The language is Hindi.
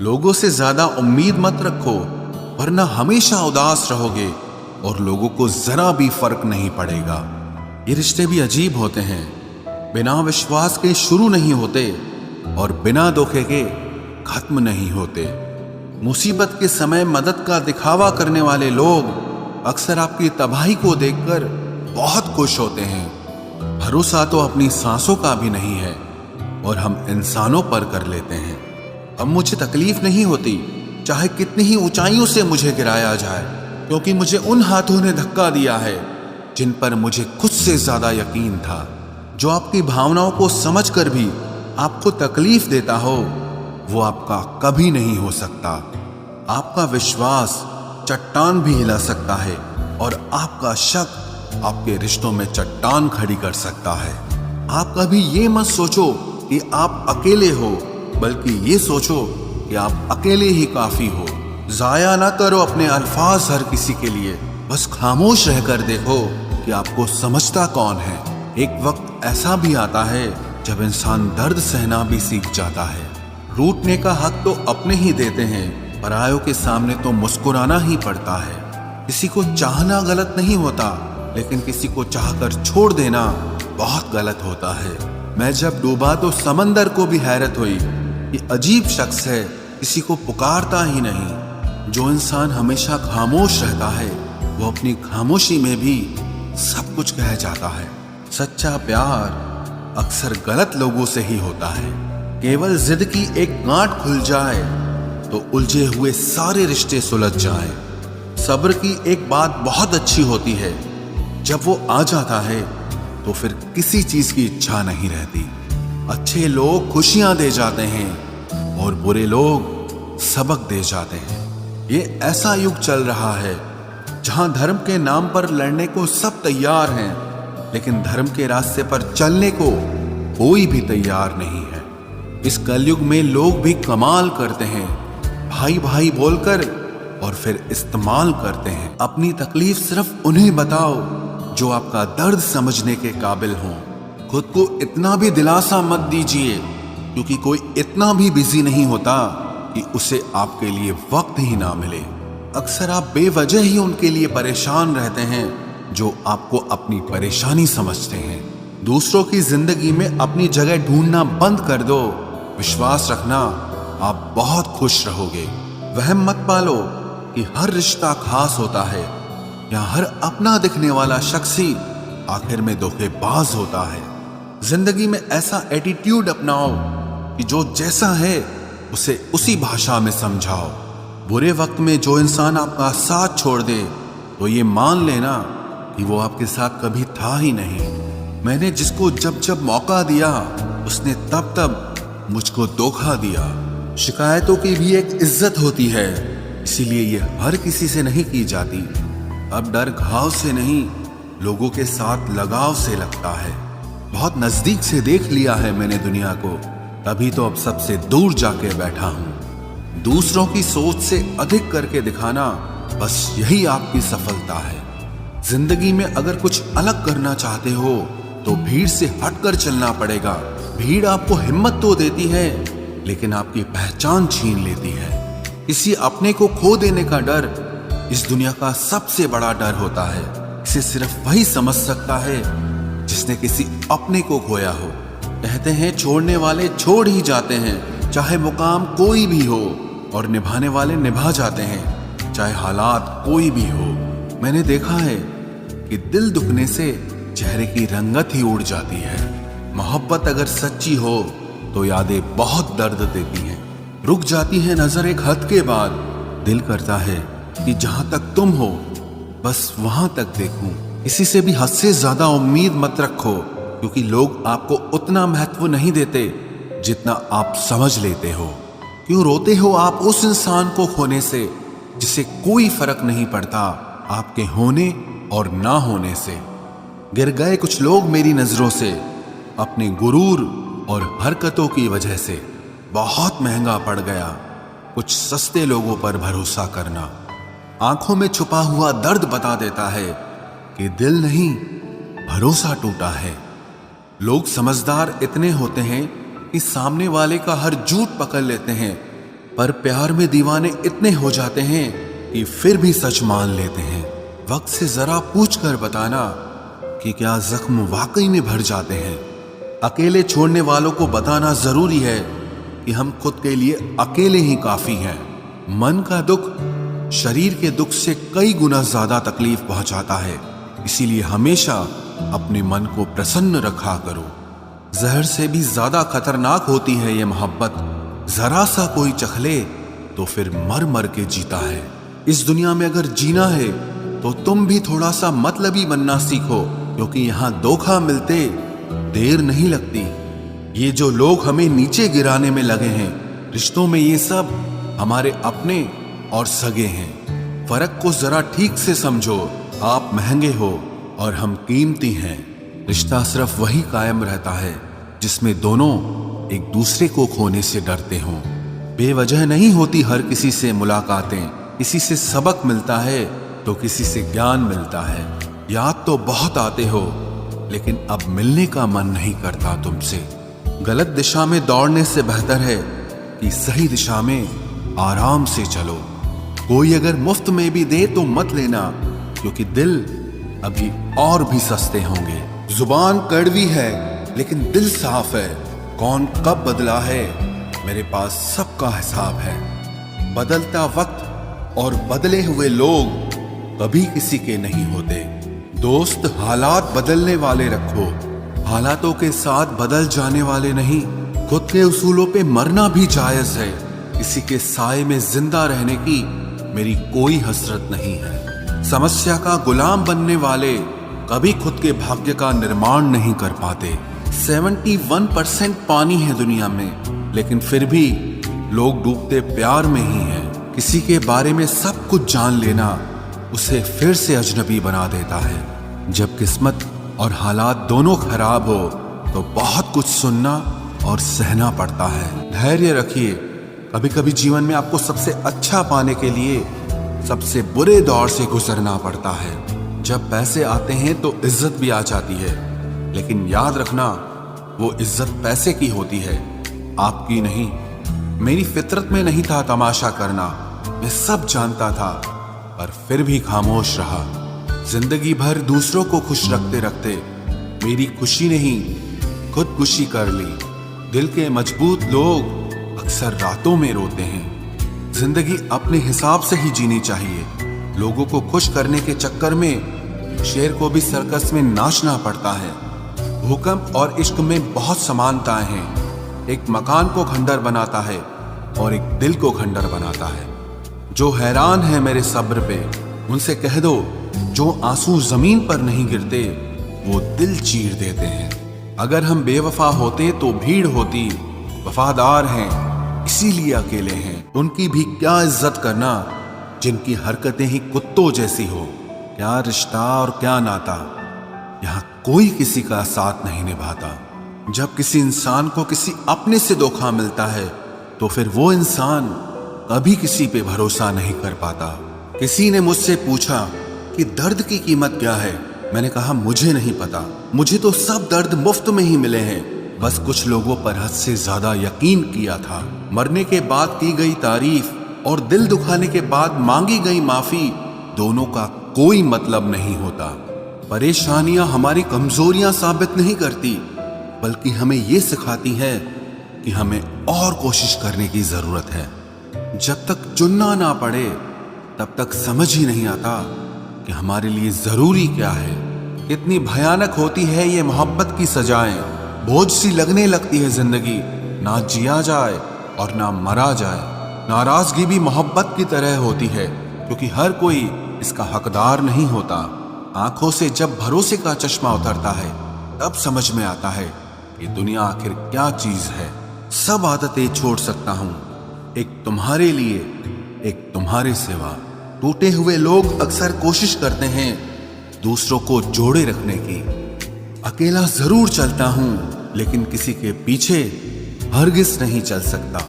लोगों से ज्यादा उम्मीद मत रखो, वरना हमेशा उदास रहोगे और लोगों को जरा भी फर्क नहीं पड़ेगा। ये रिश्ते भी अजीब होते हैं, बिना विश्वास के शुरू नहीं होते और बिना धोखे के खत्म नहीं होते। मुसीबत के समय मदद का दिखावा करने वाले लोग अक्सर आपकी तबाही को देखकर बहुत खुश होते हैं। भरोसा तो अपनी सांसों का भी नहीं है और हम इंसानों पर कर लेते हैं। अब मुझे तकलीफ नहीं होती चाहे कितनी ही ऊंचाइयों से मुझे गिराया जाए, क्योंकि मुझे उन हाथों ने धक्का दिया है जिन पर मुझे खुद से ज्यादा यकीन था। जो आपकी भावनाओं को समझकर भी आपको तकलीफ देता हो वो आपका कभी नहीं हो सकता। आपका विश्वास चट्टान भी हिला सकता है और आपका शक आपके रिश्तों में चट्टान खड़ी कर सकता है। आप कभी ये मत सोचो कि आप अकेले हो, बल्कि ये सोचो कि आप अकेले ही काफी हो। जाया ना करो अपने अल्फाज हर किसी के लिए, बस खामोश रहकर देखो कि आपको समझता कौन है। एक वक्त ऐसा भी आता है जब इंसान दर्द सहना भी सीख जाता है। रूठने का हक तो अपने ही देते हैं, परायों के सामने तो मुस्कुराना ही पड़ता है। किसी को चाहना गलत नहीं होता, लेकिन किसी को चाहकर छोड़ देना बहुत गलत होता है। मैं जब डूबा तो समंदर को भी हैरत हुई कि अजीब शख्स है, किसी को पुकारता ही नहीं। जो इंसान हमेशा खामोश रहता है वो अपनी खामोशी में भी सब कुछ कह जाता है। सच्चा प्यार अक्सर गलत लोगों से ही होता है। केवल जिद की एक गांठ खुल जाए तो उलझे हुए सारे रिश्ते सुलझ जाएं। सब्र की एक बात बहुत अच्छी होती है, जब वो आ जाता है तो फिर किसी चीज की इच्छा नहीं रहती। अच्छे लोग खुशियां दे जाते हैं और बुरे लोग सबक दे जाते हैं। ये ऐसा युग चल रहा है जहां धर्म के नाम पर लड़ने को सब तैयार हैं, लेकिन धर्म के रास्ते पर चलने को कोई भी तैयार नहीं है। इस कलयुग में लोग भी कमाल करते हैं, भाई भाई बोलकर और फिर इस्तेमाल करते हैं। अपनी तकलीफ सिर्फ उन्हें बताओ जो आपका दर्द समझने के काबिल हों। खुद को इतना भी दिलासा मत दीजिए, क्योंकि कोई इतना भी बिजी नहीं होता कि उसे आपके लिए वक्त ही ना मिले। अक्सर आप बेवजह ही उनके लिए परेशान रहते हैं जो आपको अपनी परेशानी समझते हैं। दूसरों की जिंदगी में अपनी जगह ढूंढना बंद कर दो। विश्वास रखना, आप बहुत खुश रहोगे। वहम मत पालो कि हर रिश्ता खास होता है या हर अपना दिखने वाला शख्स ही आखिर में धोखेबाज होता है। जिंदगी में ऐसा एटीट्यूड अपनाओ कि जो जैसा है उसे उसी भाषा में समझाओ। बुरे वक्त में जो इंसान आपका साथ छोड़ दे तो ये मान लेना कि वो आपके साथ कभी था ही नहीं। मैंने जिसको जब जब मौका दिया उसने तब तब मुझको धोखा दिया। शिकायतों की भी एक इज्जत होती है, इसीलिए ये हर किसी से नहीं की जाती। अब डर घाव से नहीं, लोगों के साथ लगाव से लगता है। बहुत नजदीक से देख लिया है मैंने दुनिया को, तभी तो अब सबसे दूर जाके बैठा हूं। दूसरों की सोच से अधिक करके दिखाना, बस यही आपकी सफलता है। जिंदगी में अगर कुछ अलग करना चाहते हो तो भीड़ से हटकर चलना पड़ेगा। भीड़ आपको हिम्मत तो देती है, लेकिन आपकी पहचान छीन लेती है। किसी अपने को खो देने का डर इस दुनिया का सबसे बड़ा डर होता है। इसे सिर्फ वही समझ सकता है जिसने किसी अपने को खोया हो। कहते हैं छोड़ने वाले छोड़ ही जाते हैं, चाहे मुकाम कोई भी हो, और निभाने वाले निभा जाते हैं, चाहे हालात कोई भी हो। मैंने देखा है कि दिल दुखने से चेहरे की रंगत ही उड़ जाती है। मोहब्बत अगर सच्ची हो तो यादें बहुत दर्द देती हैं। रुक जाती है नजर एक हद के बाद। दिल करता है कि जहां तक तुम हो बस वहां तक देखूं। किसी से भी हद से ज्यादा उम्मीद मत रखो, क्योंकि लोग आपको उतना महत्व नहीं देते जितना आप समझ लेते हो। क्यों रोते हो आप उस इंसान को खोने से जिसे कोई फर्क नहीं पड़ता आपके होने और ना होने से। गिर गए कुछ लोग मेरी नजरों से अपने गुरूर और हरकतों की वजह से। बहुत महंगा पड़ गया कुछ सस्ते लोगों पर भरोसा करना। आंखों में छुपा हुआ दर्द बता देता है कि दिल नहीं, भरोसा टूटा है। लोग समझदार इतने होते हैं कि सामने वाले का हर झूठ पकड़ लेते हैं, पर प्यार में दीवाने इतने हो जाते हैं कि फिर भी सच मान लेते हैं। वक्त से जरा पूछ कर बताना कि क्या जख्म वाकई में भर जाते हैं। अकेले छोड़ने वालों को बताना जरूरी है कि हम खुद के लिए अकेले ही काफी हैं। मन का दुख शरीर के दुख से कई गुना ज्यादा तकलीफ पहुंचाता है, इसीलिए हमेशा अपने मन को प्रसन्न रखा करो। जहर से भी ज्यादा खतरनाक होती है ये मोहब्बत। जरा सा कोई चखले तो फिर मर मर के जीता है। इस दुनिया में अगर जीना है तो तुम भी थोड़ा सा मतलबी बनना सीखो, क्योंकि यहाँ धोखा मिलते देर नहीं लगती। ये जो लोग हमें नीचे गिराने में लगे हैं, रिश्तों में ये सब हमारे अपने और सगे हैं। फर्क को जरा ठीक से समझो। आप महंगे हो और हम कीमती हैं। रिश्ता सिर्फ वही कायम रहता है जिसमें दोनों एक दूसरे को खोने से डरते हों। बेवजह नहीं होती हर किसी से मुलाकातें। किसी से सबक मिलता है तो किसी से ज्ञान मिलता है। याद तो बहुत आते हो, लेकिन अब मिलने का मन नहीं करता तुमसे। गलत दिशा में दौड़ने से बेहतर है कि सही दिशा में आराम से चलो। कोई अगर मुफ्त में भी दे तो मत लेना, क्योंकि दिल अभी और भी सस्ते होंगे। जुबान कड़वी है लेकिन दिल साफ है। कौन कब बदला है, मेरे पास सबका हिसाब है। बदलता वक्त और बदले हुए लोग कभी किसी के नहीं होते। दोस्त हालात बदलने वाले रखो, हालातों के साथ बदल जाने वाले नहीं। खुद के उसूलों पे मरना भी जायज है। किसी के साए में जिंदा रहने की मेरी कोई हसरत नहीं है। समस्या का गुलाम बनने वाले कभी खुद के भाग्य का निर्माण नहीं कर पाते। 71% पानी है दुनिया में, लेकिन फिर भी लोग डूबते प्यार में ही हैं। किसी के बारे में सब कुछ जान लेना उसे फिर से अजनबी बना देता है। जब किस्मत और हालात दोनों खराब हो तो बहुत कुछ सुनना और सहना पड़ता है। धैर्य रखिए। कभी कभी जीवन में आपको सबसे अच्छा पाने के लिए सबसे बुरे दौर से गुजरना पड़ता है। जब पैसे आते हैं तो इज्जत भी आ जाती है, लेकिन याद रखना वो इज्जत पैसे की होती है, आपकी नहीं। मेरी फितरत में नहीं था तमाशा करना, मैं सब जानता था, पर फिर भी खामोश रहा। जिंदगी भर दूसरों को खुश रखते रखते मेरी खुशी नहीं खुदकुशी कर ली। दिल के मजबूत लोग अक्सर रातों में रोते हैं। जिंदगी अपने हिसाब से ही जीनी चाहिए। लोगों को खुश करने के चक्कर में शेर को भी सर्कस में नाचना पड़ता है। भूकंप और इश्क में बहुत समानताएं हैं। एक मकान को खंडर बनाता है और एक दिल को खंडर बनाता है। जो हैरान है मेरे सब्र पे, उनसे कह दो जो आंसू जमीन पर नहीं गिरते वो दिल चीर देते हैं। अगर हम बेवफा होते तो भीड़ होती। वफादार हैं इसीलिए अकेले हैं। उनकी भी क्या इज्जत करना जिनकी हरकतें ही कुत्तों जैसी हो। क्या रिश्ता और क्या नाता, यहाँ कोई किसी का साथ नहीं निभाता। जब किसी इंसान को किसी अपने से धोखा मिलता है तो फिर वो इंसान कभी किसी पे भरोसा नहीं कर पाता। किसी ने मुझसे पूछा कि दर्द की कीमत क्या है। मैंने कहा मुझे नहीं पता। मुझे तो सब दर्द मुफ्त में ही मिले हैं। बस कुछ लोगों पर हद से ज्यादा यकीन किया था। मरने के बाद की गई तारीफ और दिल दुखाने के बाद मांगी गई माफी, दोनों का कोई मतलब नहीं होता। परेशानियां हमारी कमजोरियां साबित नहीं करती, बल्कि हमें ये सिखाती है कि हमें और कोशिश करने की जरूरत है। जब तक चुनना ना पड़े तब तक समझ ही नहीं आता कि हमारे लिए जरूरी क्या है। कितनी भयानक होती है ये मोहब्बत की सजाएं। बोझ सी लगने लगती है जिंदगी, ना जिया जाए और ना मरा जाए। नाराजगी भी मोहब्बत की तरह होती है, क्योंकि हर कोई इसका हकदार नहीं होता। आंखों से जब भरोसे का चश्मा उतरता है तब समझ में आता है कि दुनिया आखिर क्या चीज है। सब आदतें छोड़ सकता हूं, एक तुम्हारे लिए, एक तुम्हारे सिवा। टूटे हुए लोग अक्सर कोशिश करते हैं दूसरों को जोड़े रखने की। अकेला जरूर चलता हूं, लेकिन किसी के पीछे हरगिज नहीं चल सकता।